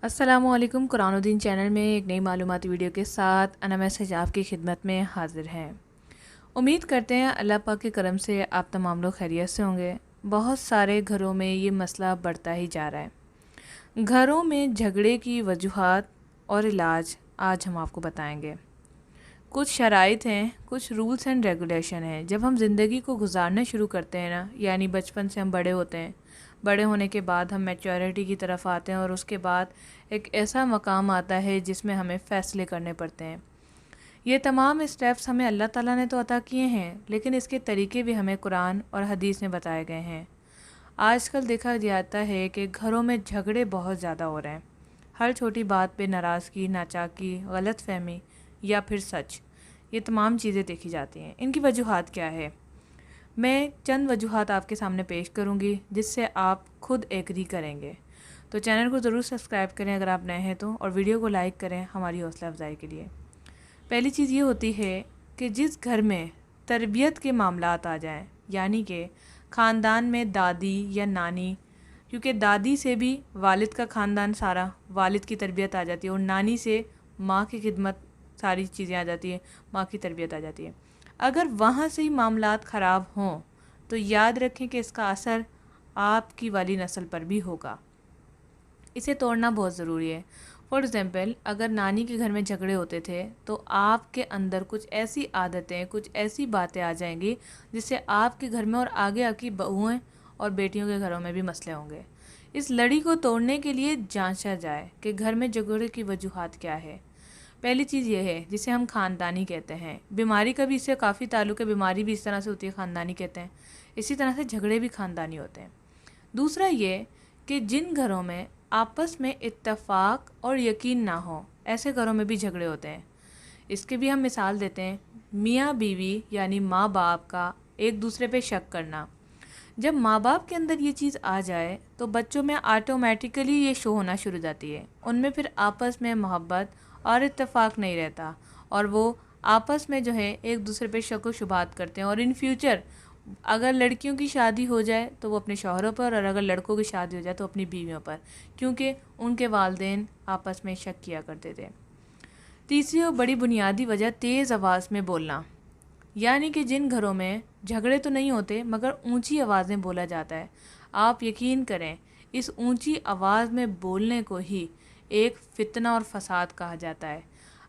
अस्सलामुअलैकुम। कुरानुद्दीन चैनल में एक नई मालूमाती वीडियो के साथ अना मैसेज आपकी खिदमत में हाजिर हैं। उम्मीद करते हैं अल्लाह पाक के करम से आप तमाम लोग खैरियत से होंगे। बहुत सारे घरों में ये मसला बढ़ता ही जा रहा है। घरों में झगड़े की वजूहात और इलाज आज हम आपको बताएंगे। कुछ शराइत हैं, कुछ रूल्स एंड रेगुलेशन हैं। जब हम ज़िंदगी को गुजारना शुरू करते हैं ना, यानी बचपन से हम बड़े होते हैं, बड़े होने के बाद हम मैच्योरिटी की तरफ आते हैं और उसके बाद एक ऐसा मकाम आता है जिसमें हमें फ़ैसले करने पड़ते हैं। ये तमाम स्टेप्स हमें अल्लाह ताला ने तो अता किए हैं, लेकिन इसके तरीके भी हमें कुरान और हदीस में बताए गए हैं। आजकल देखा जाता है कि घरों में झगड़े बहुत ज़्यादा हो रहे हैं। हर छोटी बात पे नाराज़गी, नाचाकी, गलतफहमी या फिर सच, ये तमाम चीज़ें देखी जाती हैं। इनकी वजूहात क्या है? मैं चंद वजूहात आपके सामने पेश करूंगी जिससे आप खुद एग्री करेंगे। तो चैनल को ज़रूर सब्सक्राइब करें अगर आप नए हैं तो, और वीडियो को लाइक करें हमारी हौसला अफजाई के लिए। पहली चीज़ ये होती है कि जिस घर में तरबियत के मामलात आ जाएं, यानी कि ख़ानदान में दादी या नानी, क्योंकि दादी से भी वालिद का ख़ानदान सारा, वालिद की तरबियत आ जाती है, और नानी से माँ की खिदमत सारी चीज़ें आ जाती है, माँ की तरबियत आ जाती है। अगर वहाँ से ही मामलात ख़राब हों तो याद रखें कि इसका असर आपकी वाली नस्ल पर भी होगा। इसे तोड़ना बहुत ज़रूरी है। फॉर एग्ज़ाम्पल, अगर नानी के घर में झगड़े होते थे तो आपके अंदर कुछ ऐसी आदतें, कुछ ऐसी बातें आ जाएंगी जिससे आपके घर में और आगे आपकी बहुएं और बेटियों के घरों में भी मसले होंगे। इस लड़ी को तोड़ने के लिए जांचा जाए कि घर में झगड़े की वजूहात क्या है। पहली चीज़ ये है जिसे हम ख़ानदानी कहते हैं। बीमारी का भी इससे काफ़ी ताल्लुक़ है, बीमारी भी इस तरह से होती है, ख़ानदानी कहते हैं। इसी तरह से झगड़े भी ख़ानदानी होते हैं। दूसरा ये कि जिन घरों में आपस में इत्तेफाक और यकीन ना हो, ऐसे घरों में भी झगड़े होते हैं। इसके भी हम मिसाल देते हैं। मियाँ बीवी यानी माँ बाप का एक दूसरे पे शक करना। जब माँ बाप के अंदर ये चीज़ आ जाए तो बच्चों में ऑटोमेटिकली ये शो होना शुरू हो जाती है। उनमें फिर आपस में मोहब्बत और इत्तेफाक नहीं रहता, और वो आपस में जो है एक दूसरे पे शक व शुबात करते हैं। और इन फ्यूचर अगर लड़कियों की शादी हो जाए तो वो अपने शौहरों पर, और अगर लड़कों की शादी हो जाए तो अपनी बीवियों पर, क्योंकि उनके वालिदैन आपस में शक किया करते थे। तीसरी और बड़ी बुनियादी वजह तेज़ आवाज़ में बोलना, यानी कि जिन घरों में झगड़े तो नहीं होते मगर ऊंची आवाज़ में बोला जाता है। आप यकीन करें, इस ऊंची आवाज़ में बोलने को ही एक फितना और फसाद कहा जाता है।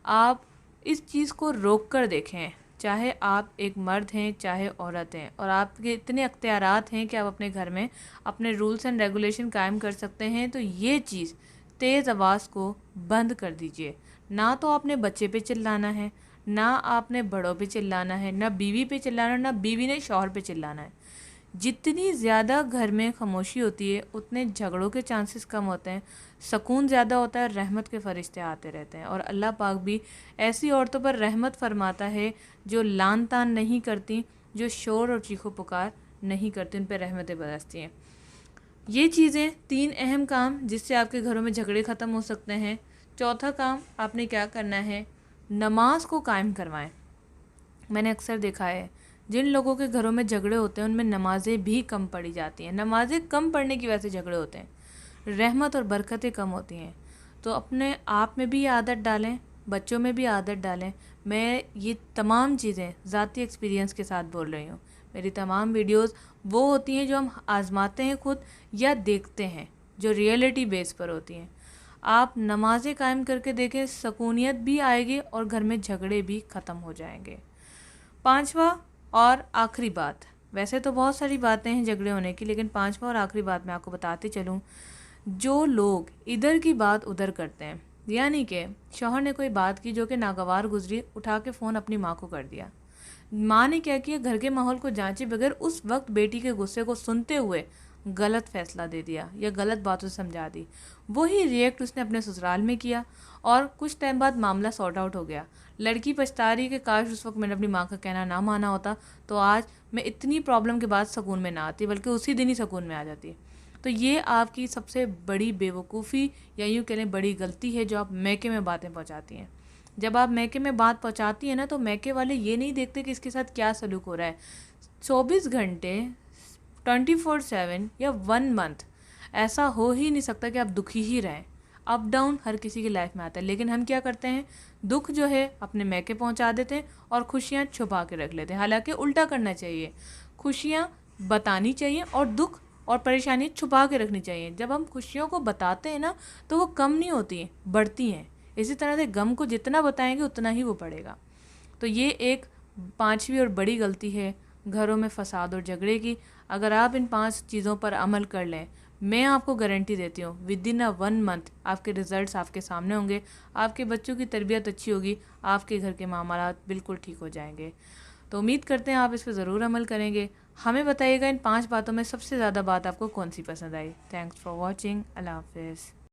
आप इस चीज़ को रोक कर देखें, चाहे आप एक मर्द हैं चाहे औरत हैं, और आपके इतने अख्तियारात हैं कि आप अपने घर में अपने रूल्स एंड रेगुलेशन कायम कर सकते हैं, तो ये चीज़ तेज़ आवाज़ को बंद कर दीजिए। ना तो आपने बच्चे पे चिल्लाना है, ना आपने बड़ों पे चिल्लाना है, ना बीवी पे चिल्लाना है, ना बीवी ने शौहर पे चिल्लाना है। जितनी ज़्यादा घर में खामोशी होती है उतने झगड़ों के चांसेस कम होते हैं, सुकून ज़्यादा होता है, रहमत के फरिश्ते आते रहते हैं। और अल्लाह पाक भी ऐसी औरतों पर रहमत फरमाता है जो लान तान नहीं करती, जो शोर और चीखो पुकार नहीं करती, उन पर रहमतें बरसती हैं। ये चीज़ें तीन अहम काम जिससे आपके घरों में झगड़े ख़त्म हो सकते हैं। चौथा काम आपने क्या करना है, नमाज को कायम करवाएं। मैंने अक्सर देखा है जिन लोगों के घरों में झगड़े होते हैं उनमें नमाजें भी कम पढ़ी जाती हैं। नमाजें कम पढ़ने की वजह से झगड़े होते हैं, रहमत और बरकतें कम होती हैं। तो अपने आप में भी ये आदत डालें, बच्चों में भी आदत डालें। मैं ये तमाम चीज़ें ज़ाती एक्सपीरियंस के साथ बोल रही हूँ। मेरी तमाम वीडियोस वो होती हैं जो हम आजमाते हैं खुद या देखते हैं, जो रियलिटी बेस पर होती हैं। आप नमाजें कायम करके देखें, सुकूनियत भी आएगी और घर में झगड़े भी ख़त्म हो जाएंगे। पांचवा और आखिरी बात, वैसे तो बहुत सारी बातें हैं झगड़े होने की, लेकिन पांचवा और आखिरी बात मैं आपको बताती चलूँ। जो लोग इधर की बात उधर करते हैं, यानी कि शौहर ने कोई बात की जो कि नागवार गुजरी, उठा के फ़ोन अपनी माँ को कर दिया। माँ ने क्या किया, घर के माहौल को जांचे बगैर उस वक्त बेटी के गुस्से को सुनते हुए गलत फैसला दे दिया या गलत बातों से समझा दी। वही रिएक्ट उसने अपने ससुराल में किया और कुछ टाइम बाद मामला सॉर्ट आउट हो गया। लड़की पछता रही कि काश उस वक्त मैंने अपनी माँ का कहना ना माना होता तो आज मैं इतनी प्रॉब्लम के बाद सुकून में ना आती, बल्कि उसी दिन ही सुकून में आ जाती। तो ये आपकी सबसे बड़ी बेवकूफ़ी या यूँ कह लें बड़ी गलती है जो आप मैके में बातें पहुँचाती हैं। जब आप मैके में बात पहुँचाती हैं ना, तो मैके वाले ये नहीं देखते कि इसके साथ क्या सलूक हो रहा है। 24 घंटे 24/7 या 1 मंथ ऐसा हो ही नहीं सकता कि आप दुखी ही रहें। अप डाउन हर किसी की लाइफ में आता है, लेकिन हम क्या करते हैं, दुख जो है अपने मैके पहुंचा देते हैं और खुशियां छुपा के रख लेते हैं। हालांकि उल्टा करना चाहिए, खुशियां बतानी चाहिए और दुख और परेशानी छुपा के रखनी चाहिए। जब हम खुशियों को बताते हैं ना तो वो कम नहीं होती हैं, बढ़ती हैं। इसी तरह से गम को जितना बताएंगे उतना ही वो बढ़ेगा। तो ये एक 5वीं और बड़ी गलती है घरों में फसाद और झगड़े की। अगर आप इन 5 चीज़ों पर अमल कर लें, मैं आपको गारंटी देती हूँ विद इन 1 मंथ आपके रिजल्ट्स आपके सामने होंगे, आपके बच्चों की तरबियत अच्छी होगी, आपके घर के मामलात बिल्कुल ठीक हो जाएंगे। तो उम्मीद करते हैं आप इस पर ज़रूर अमल करेंगे। हमें बताइएगा इन 5 बातों में सबसे ज़्यादा बात आपको कौन सी पसंद आई। Thanks for watching. अल्लाह हाफिज़।